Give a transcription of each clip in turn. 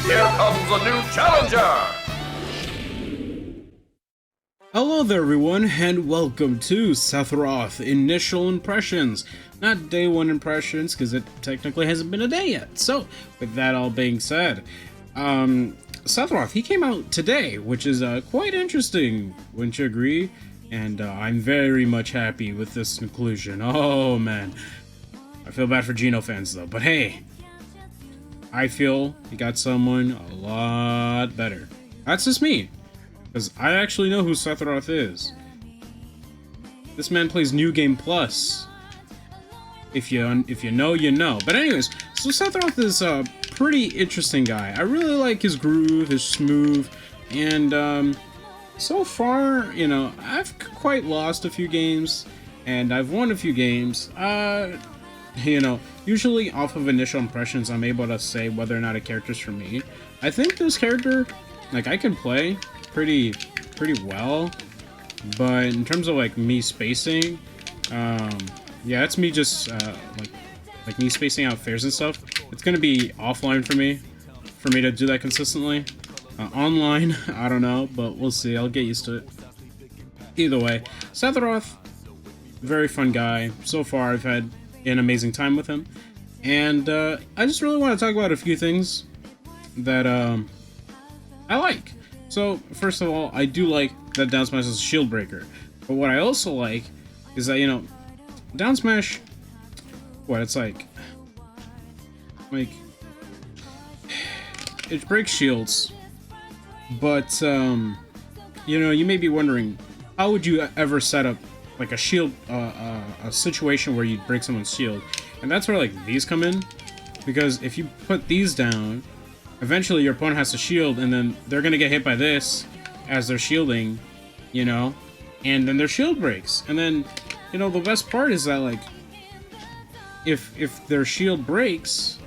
Here comes a new challenger! Hello there everyone, and welcome to Sephiroth Initial Impressions. Not day one impressions, because it technically hasn't been a day yet. So, with that all being said, Sephiroth, he came out today, which is quite interesting, wouldn't you agree? And I'm very much happy with this conclusion. Oh man. I feel bad for Geno fans though, but hey, I feel he got someone a lot better. That's just me, because I actually know who Sephiroth is. This man plays New Game Plus. If you know, you know. But anyways, so Sephiroth is a pretty interesting guy. I really like his groove, his smooth, and so far, you know, I've quite lost a few games, and I've won a few games. You know, usually off of initial impressions, I'm able to say whether or not a character's for me. I think this character, like, I can play pretty well, but in terms of like me spacing, yeah, it's me just like me spacing out fairs and stuff. It's gonna be offline for me to do that consistently. Online, I don't know, but we'll see. I'll get used to it. Either way, Sephiroth, very fun guy. So far, I've had an amazing time with him, and I just really want to talk about a few things that I like. So first of all, I do like that down smash is a shield breaker, but what I also like is that, you know, down smash, what it's like it breaks shields, but you know, you may be wondering, how would you ever set up like a shield, a situation where you break someone's shield? And that's where like these come in, because if you put these down, eventually your opponent has to shield, and then they're gonna get hit by this as they're shielding, you know, and then their shield breaks. And then, you know, the best part is that, like, if their shield breaks,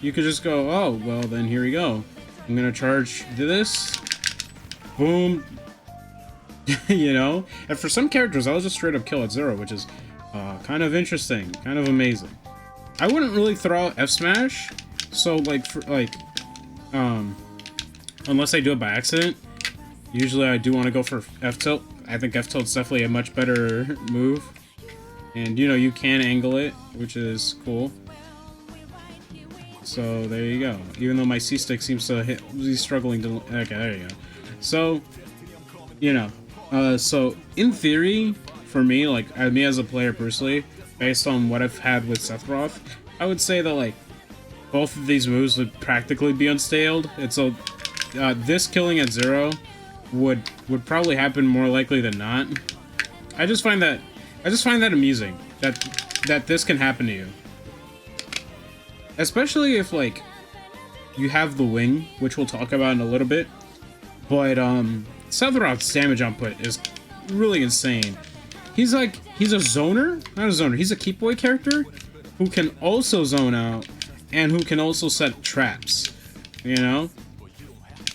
you could just go, oh well, then here we go, I'm gonna charge this, boom. You know, and for some characters, I'll just straight up kill at 0, which is kind of interesting, kind of amazing. I wouldn't really throw out F smash, so like unless I do it by accident. Usually I do want to go for F tilt. I think F tilt's definitely a much better move, and you know, you can angle it, which is cool. So there you go. Even though my C stick seems to hit, he's struggling to. Okay, there you go. So, you know. So in theory, for me, like me as a player personally, based on what I've had with Sephiroth, I would say that like both of these moves would practically be unstaled. And so this killing at 0 would probably happen more likely than not. I just find that amusing that this can happen to you, especially if like you have the wing, which we'll talk about in a little bit. But Sephiroth's damage output is really insane. He's a zoner, not a zoner, he's a keep away character who can also zone out and who can also set traps, you know?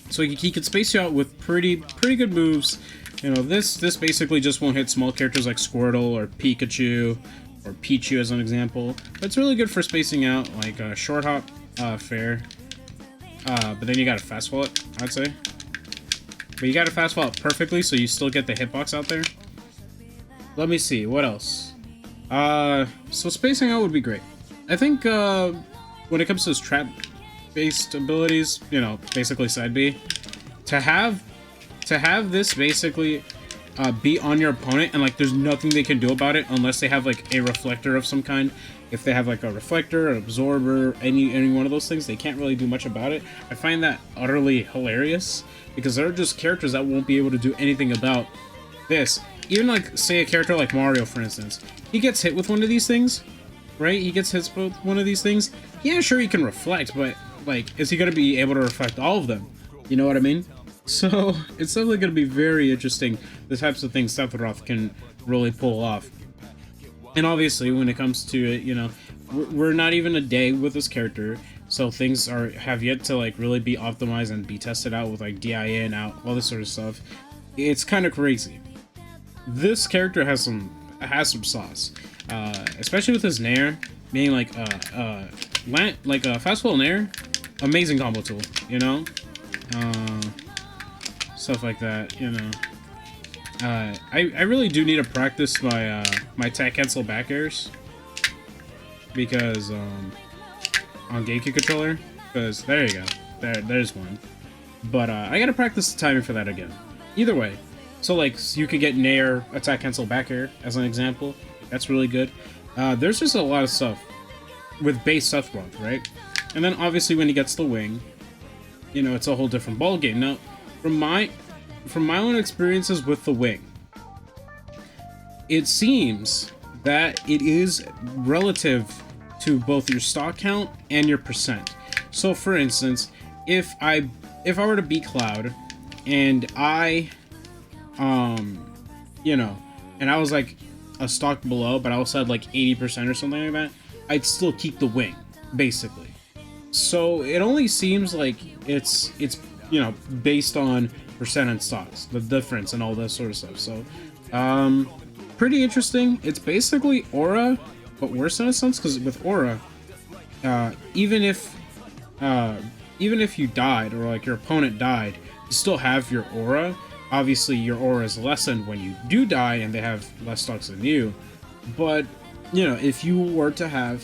So he can space you out with pretty good moves. You know, this basically just won't hit small characters like Squirtle or Pikachu or Pichu as an example. But it's really good for spacing out like a short hop fair. But then you gotta fast fall it, I'd say. But you gotta fast fall it perfectly so you still get the hitbox out there. Let me see, what else? So spacing out would be great. I think when it comes to his trap-based abilities, you know, basically side B, to have this basically be on your opponent and like there's nothing they can do about it unless they have like a reflector of some kind. If they have like a reflector, an absorber, any one of those things, they can't really do much about it. I find that utterly hilarious, because there are just characters that won't be able to do anything about this. Even like, say, a character like Mario, for instance. He gets hit with one of these things, right? He gets hit with one of these things. Yeah, sure, he can reflect, but like, is he gonna be able to reflect all of them? You know what I mean? So it's definitely gonna be very interesting, the types of things Sephiroth can really pull off. And obviously, when it comes to it, you know, we're not even a day with this character, so things have yet to like really be optimized and be tested out with like DIA and out, all this sort of stuff. It's kind of crazy. This character has some sauce, especially with his nair being like fast fall nair. amazing combo tool, you know? Stuff like that, you know. I really do need to practice my my attack cancel back airs because on GameCube controller, because there you go, there's one. But I gotta practice the timing for that again. Either way, so like you could get Nair attack cancel back air as an example. That's really good. There's just a lot of stuff with base Sephiroth, right? And then obviously when he gets the wing, you know, it's a whole different ball game. Now, from my own experiences with the wing, it seems that it is relative to both your stock count and your percent. So for instance, if I were to beat Cloud and I you know, and I was like a stock below, but I also had like 80% or something like that, I'd still keep the wing, basically. So it only seems like it's you know, based on percent and stocks, the difference and all that sort of stuff. So pretty interesting. It's basically Aura, but worse in a sense, because with Aura, even if you died or like your opponent died, you still have your Aura. Obviously your Aura is lessened when you do die and they have less stocks than you, but you know, if you were to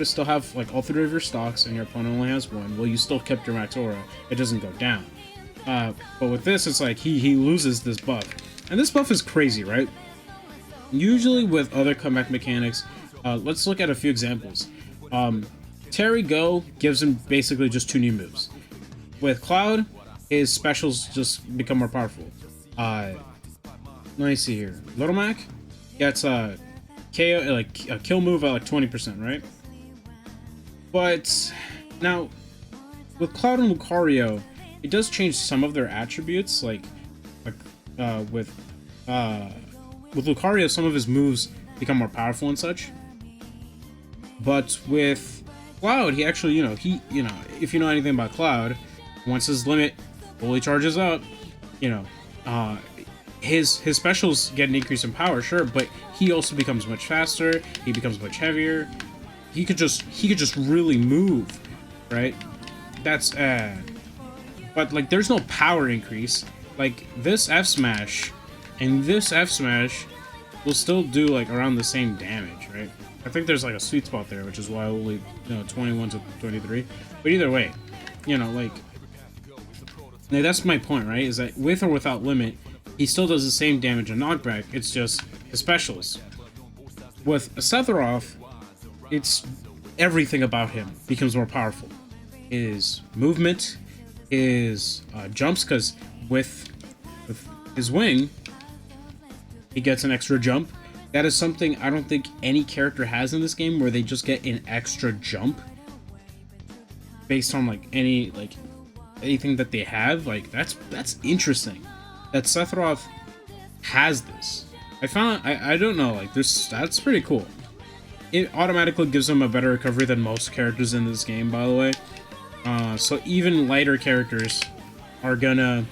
still have like all 3 of your stocks and your opponent only has 1, well, you still kept your max Aura. It doesn't go down. But with this, it's like he loses this buff. And this buff is crazy, right? Usually with other comeback mechanics, let's look at a few examples. Terry Go gives him basically just 2 new moves. With Cloud, his specials just become more powerful. Let me see here. Little Mac gets a KO, like a kill move at like 20%, right? But now with Cloud and Lucario, it does change some of their attributes. Like with Lucario, some of his moves become more powerful and such. But with Cloud, he actually, you know, if you know anything about Cloud, once his limit fully charges up, you know, his specials get an increase in power, sure, but he also becomes much faster. He becomes much heavier. He could just really move, right? That's but like there's no power increase. Like this F smash and this F smash will still do like around the same damage, right? I think there's like a sweet spot there, which is why only, you know, 21 to 23. But either way, you know, like that's my point, right? Is that with or without limit, he still does the same damage and knockback. It's just his specials. With Sephiroth, it's everything about him becomes more powerful. His movement, his jumps, because with his wing, he gets an extra jump. That is something I don't think any character has in this game, where they just get an extra jump based on like anything that they have. Like that's interesting that Sephiroth has this. I don't know, like that's pretty cool. It automatically gives him a better recovery than most characters in this game, by the way. So even lighter characters are gonna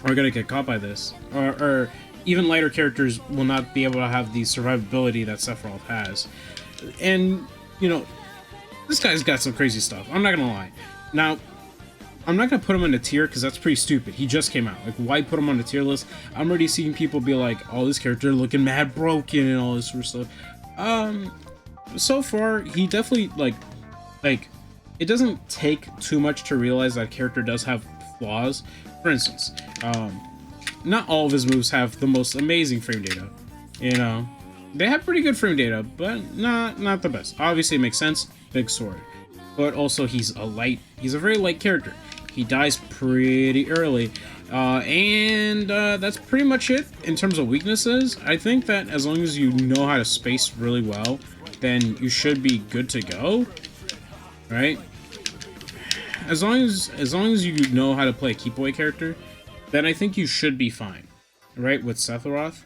get caught by this, or even lighter characters will not be able to have the survivability that Sephiroth has. And you know, this guy's got some crazy stuff, I'm not gonna lie. Now, I'm not gonna put him in a tier because that's pretty stupid. He just came out. Like, why put him on the tier list? I'm already seeing people be like, "Oh, this character looking mad broken" and all this sort of stuff. So far, he definitely like it doesn't take too much to realize that character does have flaws. For instance, not all of his moves have the most amazing frame data. You know, they have pretty good frame data, but not the best. Obviously, it makes sense. Big sword, but also he's a very light character. He dies pretty early, and that's pretty much it in terms of weaknesses. I think that as long as you know how to space really well, then you should be good to go, right? As long as you know how to play a keep away character, then I think you should be fine, right, with Sephiroth.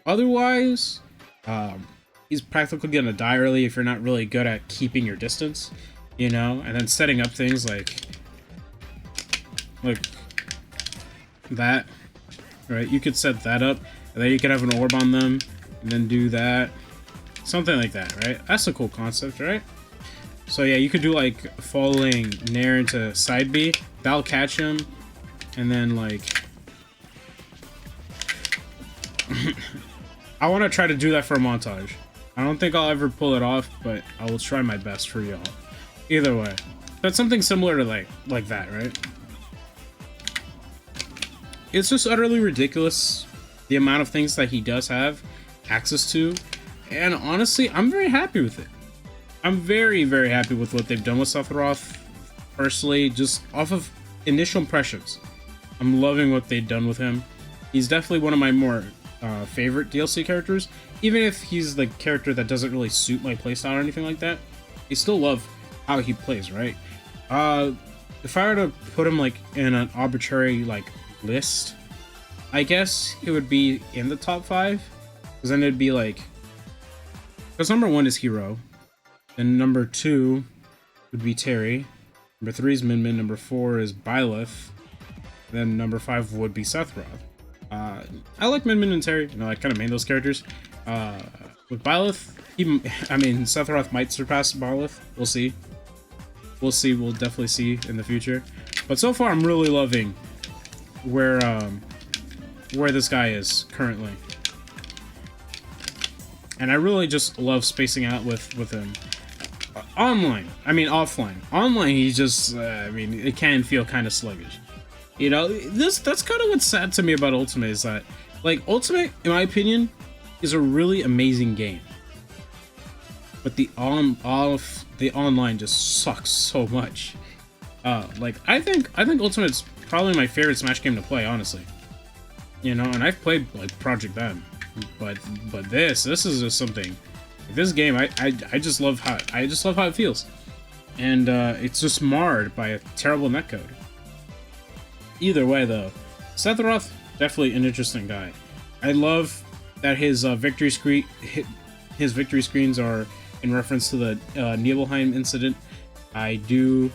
Otherwise, he's practically gonna die early if you're not really good at keeping your distance, you know, and then setting up things like that, right? You could set that up, and then you could have an orb on them, and then do that. Something like that, right? That's a cool concept, right? So yeah, you could do like falling Nair into side B. That'll catch him, and then like I want to try to do that for a montage. I don't think I'll ever pull it off, but I will try my best for y'all. Either way, that's something similar to like that, right? It's just utterly ridiculous the amount of things that he does have access to, and honestly, I'm very happy with it. I'm very, very happy with what they've done with Sephiroth. Personally, just off of initial impressions, I'm loving what they've done with him. He's definitely one of my more favorite DLC characters, even if he's the character that doesn't really suit my playstyle or anything like that. I still love how he plays, right? If I were to put him like in an arbitrary like list, I guess he would be in the top 5, because then it'd be like, because number 1 is Hero, then number 2 would be Terry, number 3 is Min Min, number 4 is Byleth, then number 5 would be Sephiroth. I like Min Min and Terry, you know, I kind of made those characters. With Byleth, Sephiroth might surpass Byleth. We'll see. We'll definitely see in the future. But so far, I'm really loving where this guy is currently, and I really just love spacing out with him. Online, offline. Online, he just, it can feel kind of sluggish. You know, that's kind of what's sad to me about Ultimate, is that, like, Ultimate, in my opinion, is a really amazing game, but the online just sucks so much. I think Ultimate's probably my favorite Smash game to play, honestly. You know, and I've played like Project M, but this is just something. This game, I just love how it feels, and it's just marred by a terrible netcode. Either way, though, Sephiroth, definitely an interesting guy. I love that his victory screens are in reference to the Nibelheim incident. I do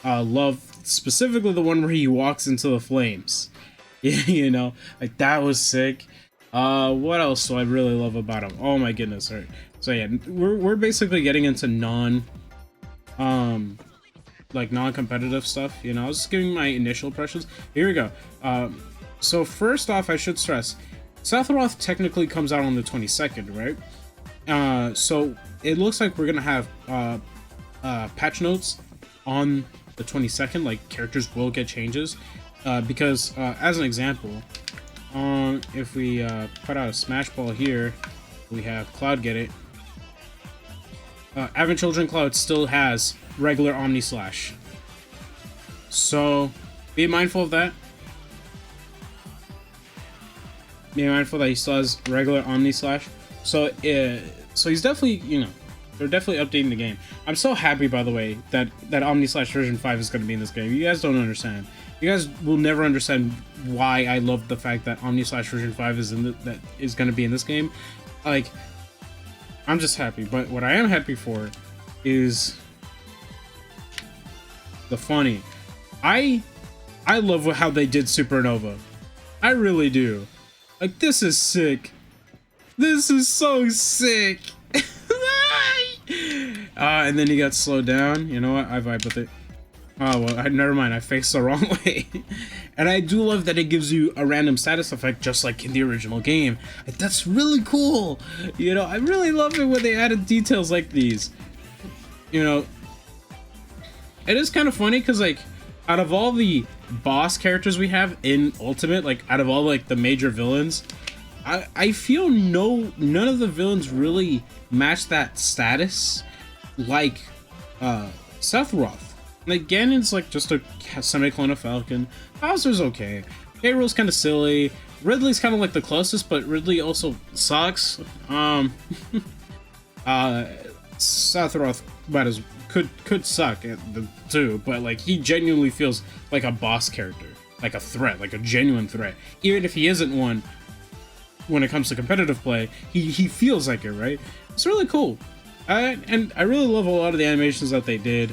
love specifically the one where he walks into the flames. You know, like, that was sick. What else do I really love about him? Oh my goodness! All right. So yeah, we're basically getting into non-competitive stuff. You know, I was just giving my initial impressions. Here we go. So first off, I should stress, Sephiroth technically comes out on the 22nd, right? So it looks like we're gonna have patch notes on the 22nd. Like, characters will get changes, because as an example, if we put out a Smash Ball here, we have Cloud get it. Advent Children Cloud still has regular Omni Slash, so be mindful of that. Be mindful that he still has regular Omni Slash. So he's definitely, you know, they're definitely updating the game. I'm so happy, by the way, that Omni Slash version 5 is going to be in this game. You guys don't understand. You guys will never understand why I love the fact that Omni Slash version 5 is that is going to be in this game. Like, I'm just happy. But what I am happy for is the funny. I love how they did Supernova. I really do. Like, this is sick. This is so sick. And then he got slowed down. You know what? I vibe with it. Oh, well, never mind. I faced the wrong way. And I do love that it gives you a random status effect, just like in the original game. That's really cool. You know, I really love it when they added details like these. You know, it is kind of funny because, like, out of all the boss characters we have in Ultimate, like, out of all, like, the major villains, I feel none of the villains really match that status like Sephiroth. Like, Ganon's like just a semi-clone of Falcon. Bowser's okay. K-Rool's kind of silly. Ridley's kind of like the closest, but Ridley also sucks. Sephiroth could suck at the two, but like, he genuinely feels like a boss character, like a threat, like a genuine threat. Even if he isn't one when it comes to competitive play, he feels like it, right? It's really cool. And I really love a lot of the animations that they did.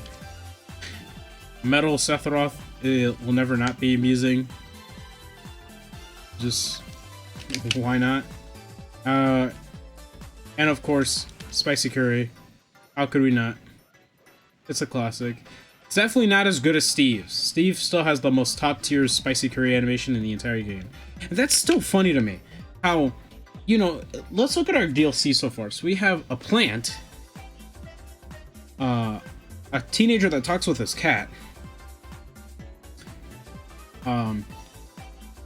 Metal Sephiroth, it will never not be amusing. Just, why not? And of course, Spicy Curry. How could we not? It's a classic. It's definitely not as good as Steve's. Steve still has the most top-tier spicy curry animation in the entire game. And that's still funny to me. How, you know, let's look at our DLC so far. So we have a plant, a teenager that talks with his cat,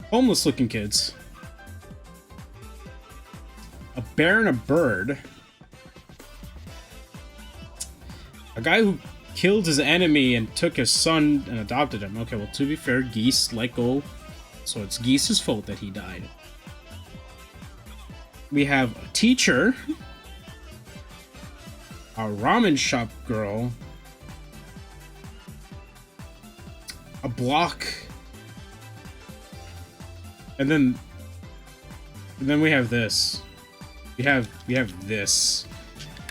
homeless-looking kids, a bear and a bird, a guy who killed his enemy and took his son and adopted him. Okay, well, to be fair, Geese let go, so it's Geese's fault that he died. We have a teacher, a ramen shop girl, a block, and then we have this. We have this.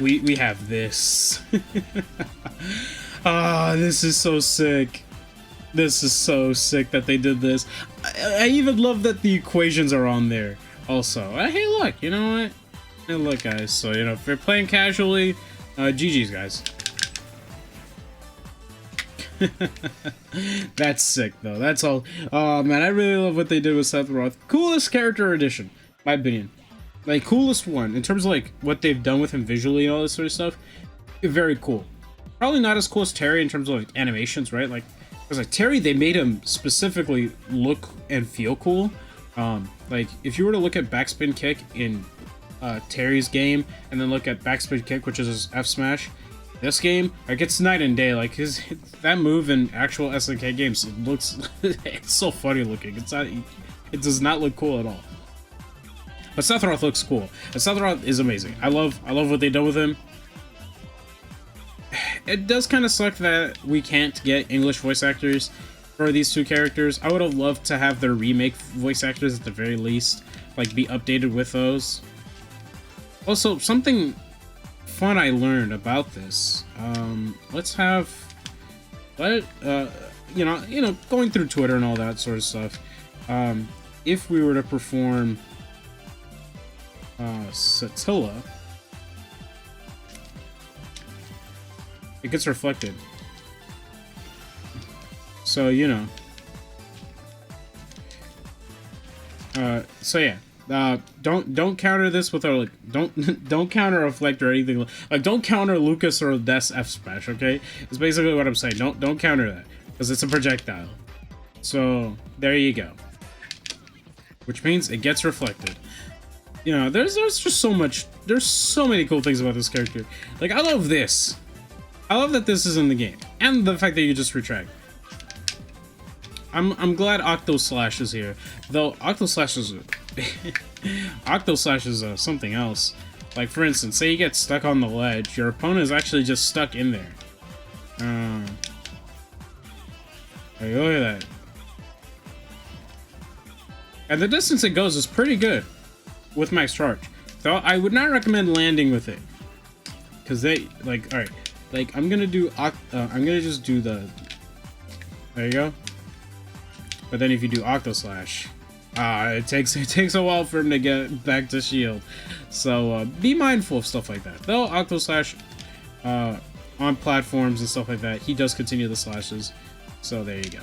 We have this. Ah, this is so sick. This is so sick that they did this. I even love that the equations are on there also. Hey, look, you know what? Hey, look, guys. So, you know, if you're playing casually, GG's, guys. That's sick, though. That's all. Oh, man, I really love what they did with Sephiroth. Coolest character addition, my opinion. Like, coolest one. In terms of, like, what they've done with him visually and all this sort of stuff. Very cool. Probably not as cool as Terry in terms of, like, animations, right? Like, because, like, Terry, they made him specifically look and feel cool. Like, if you were to look at backspin kick in Terry's game, and then look at backspin kick, which is his F smash, this game, like, it's night and day. Like, that move in actual SNK games, it looks, it's so funny looking. It's not, it does not look cool at all. But Sephiroth looks cool. And Sephiroth is amazing. I love what they done with him. It does kind of suck that we can't get English voice actors for these two characters. I would have loved to have their remake voice actors at the very least, like, be updated with those. Also, something fun I learned about this. Let's have, you know, going through Twitter and all that sort of stuff. If we were to perform Satilla, it gets reflected. So, you know. So yeah. Don't counter this with our, like, don't counter reflect or anything. Like, don't counter Lucas or Death's F smash, okay? It's basically what I'm saying. Don't counter that, because it's a projectile. So there you go. Which means it gets reflected. You know, there's just so much. There's so many cool things about this character. Like, I love this. I love that this is in the game, and the fact that you just retract. I'm glad Octoslash is here, though. Octoslash is Octoslash is something else. Like, for instance, say you get stuck on the ledge, your opponent is actually just stuck in there. Hey, look at that. And the distance it goes is pretty good with max charge. Though I would not recommend landing with it, because they, like, all right, like, I'm gonna just do the. There you go. But then if you do Octoslash, it takes a while for him to get back to shield. So be mindful of stuff like that. Though Octoslash, on platforms and stuff like that, he does continue the slashes. So there you go.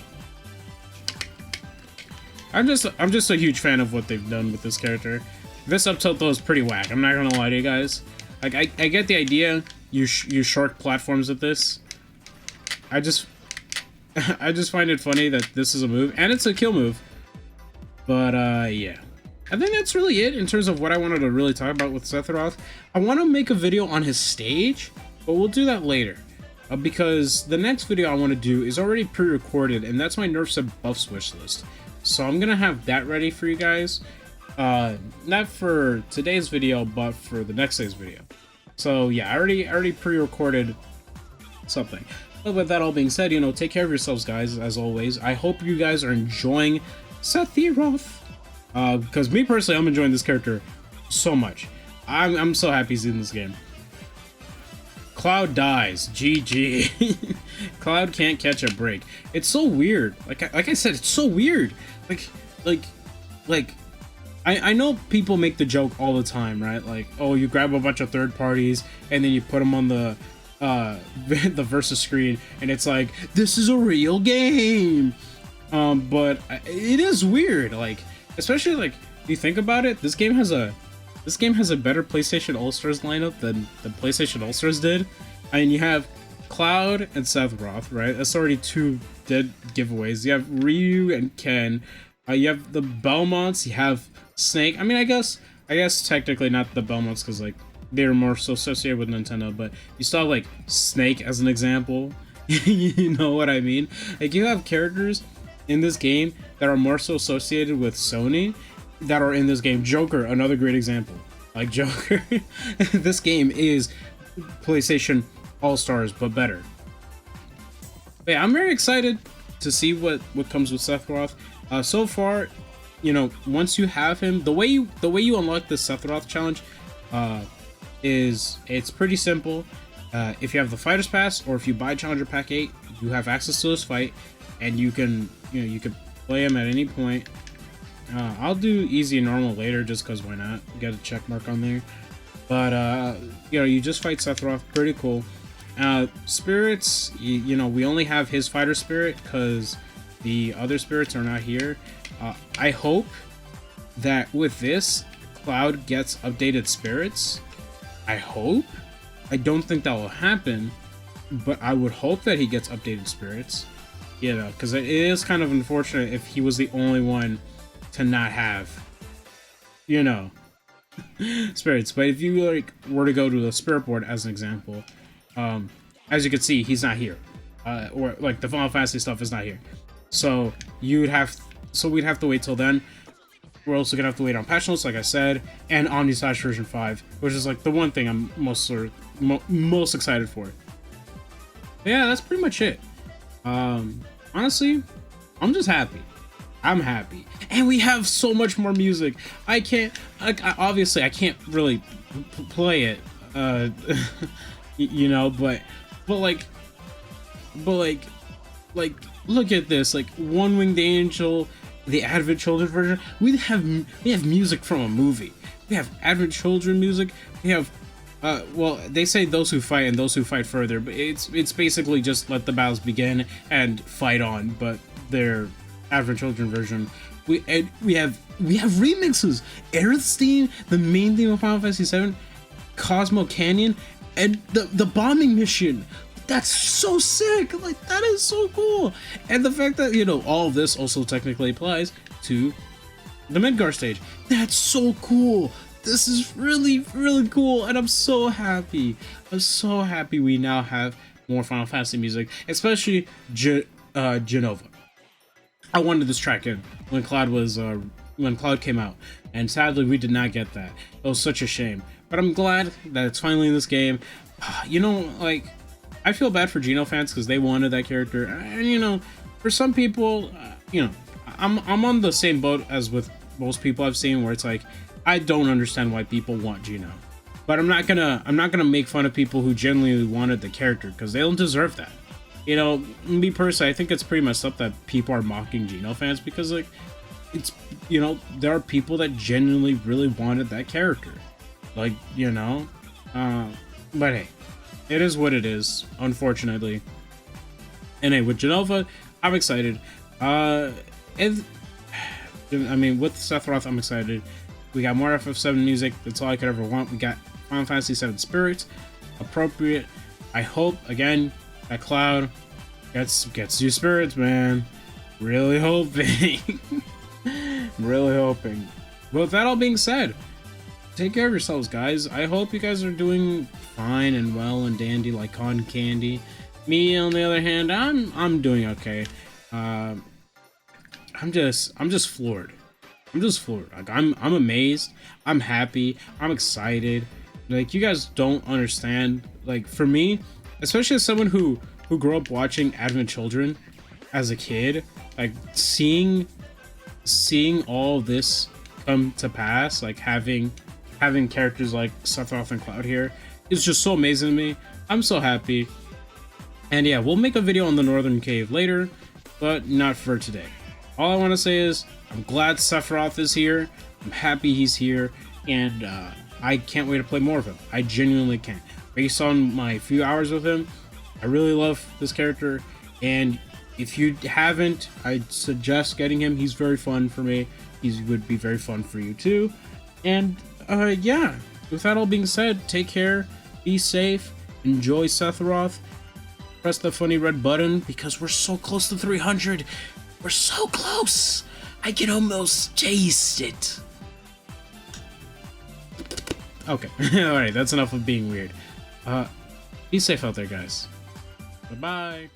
I'm just a huge fan of what they've done with this character. This up tilt though is pretty whack. I'm not gonna lie to you guys. Like, I get the idea. You short platforms with this. I just find it funny that this is a move, and it's a kill move. But, yeah. I think that's really it in terms of what I wanted to really talk about with Sephiroth. I want to make a video on his stage, but we'll do that later. Because the next video I want to do is already pre-recorded, and that's my nerfs and buffs wish list. So I'm going to have that ready for you guys. Not for today's video, but for the next day's video. So, yeah, I already pre-recorded something. But with that all being said, you know, take care of yourselves, guys, as always. I hope you guys are enjoying Sephiroth. Because me personally, I'm enjoying this character so much. I'm so happy he's in this game. Cloud dies. GG. Cloud can't catch a break. It's so weird. Like I said, it's so weird. Like, I know people make the joke all the time, right? Like, oh, you grab a bunch of third parties and then you put them on the the versus screen, and it's like, this is a real game. But it is weird, like, especially like if you think about it, this game has a better PlayStation All-Stars lineup than the PlayStation All-Stars did. I mean, you have Cloud and Sephiroth, right? That's already 2 dead giveaways. You have Ryu and Ken. You have the Belmonts. You have Snake. I mean, I guess technically not the Belmonts because like they're more so associated with Nintendo, but you still have like Snake as an example. You know what I mean? Like, you have characters in this game that are more so associated with Sony that are in this game. Joker, another great example. Like Joker, this game is PlayStation All-Stars, but better. But yeah, I'm very excited to see what comes with Sephiroth. So far, you know, once you have him, the way you unlock the Sephiroth challenge is it's pretty simple. If you have the Fighter's Pass, or if you buy Challenger Pack 8, you have access to this fight, and you can play him at any point. I'll do easy and normal later, just because why not? Get a check mark on there. But you know, you just fight Sephiroth, pretty cool. Spirits, you know, we only have his fighter spirit because the other spirits are not here. I hope that with this, Cloud gets updated spirits. I hope. I don't think that will happen, but I would hope that he gets updated spirits. You know, because it is kind of unfortunate if he was the only one to not have, you know, spirits. But if you like were to go to the spirit board as an example, as you can see, he's not here, or like the Final Fantasy stuff is not here. So we'd have to wait till then. We're also gonna have to wait on patch notes, like I said, and Omnislash version 5, which is like the one thing I'm most excited for. But yeah, that's pretty much it. Honestly, I'm just happy. I'm happy, and we have so much more music. I can't, obviously, I can't really play it, you know, but like, look at this, like One Winged Angel, the Advent Children version. We have music from a movie. We have Advent Children music. We have, well, they say those who fight and those who fight further, but it's basically just let the battles begin and fight on. But they're Advent Children version. We have remixes. Aerith's theme, the main theme of Final Fantasy VII, Cosmo Canyon, and the bombing mission. That's so sick. Like, that is so cool. And the fact that, you know, all of this also technically applies to the Midgar stage. That's so cool. This is really, really cool, and I'm so happy. I'm so happy we now have more Final Fantasy music, especially Genova. I wanted this track in when Cloud came out, and sadly we did not get that. It was such a shame, but I'm glad that it's finally in this game. You know, like, I feel bad for Geno fans because they wanted that character, and you know, for some people, you know, I'm on the same boat as with most people I've seen, where it's like, I don't understand why people want Geno, but I'm not gonna make fun of people who genuinely wanted the character because they don't deserve that. You know, me personally, I think it's pretty messed up that people are mocking Geno fans because, like, it's, you know, there are people that genuinely really wanted that character, like, you know, but hey, it is what it is, unfortunately. And hey, with Genova, I'm excited. I mean, with Sephiroth, I'm excited. We got more FF7 music. That's all I could ever want. We got Final Fantasy VII Spirits, appropriate. I hope, again, that Cloud gets new spirits, man. Really hoping. Really hoping. But with that all being said, take care of yourselves, guys. I hope you guys are doing fine and well and dandy like cotton candy. Me, on the other hand, I'm doing okay. I'm just floored. I'm just floored. Like, I'm amazed. I'm happy. I'm excited. Like, you guys don't understand. Like, for me, especially as someone who grew up watching Advent Children as a kid, like, seeing all this come to pass, like having characters like Sephiroth and Cloud here, is just so amazing to me. I'm so happy. And yeah, we'll make a video on the Northern Cave later, but not for today. All I want to say is, I'm glad Sephiroth is here. I'm happy he's here, and I can't wait to play more of him. I genuinely can't. based on my few hours with him. I really love this character, and if you haven't, I'd suggest getting him. He's very fun for me. He would be very fun for you too. And yeah, with that all being said, take care, be safe, enjoy Sephiroth, press the funny red button because we're so close to 300. We're so close. I can almost taste it. Okay, alright, that's enough of being weird. Be safe out there, guys. Bye-bye.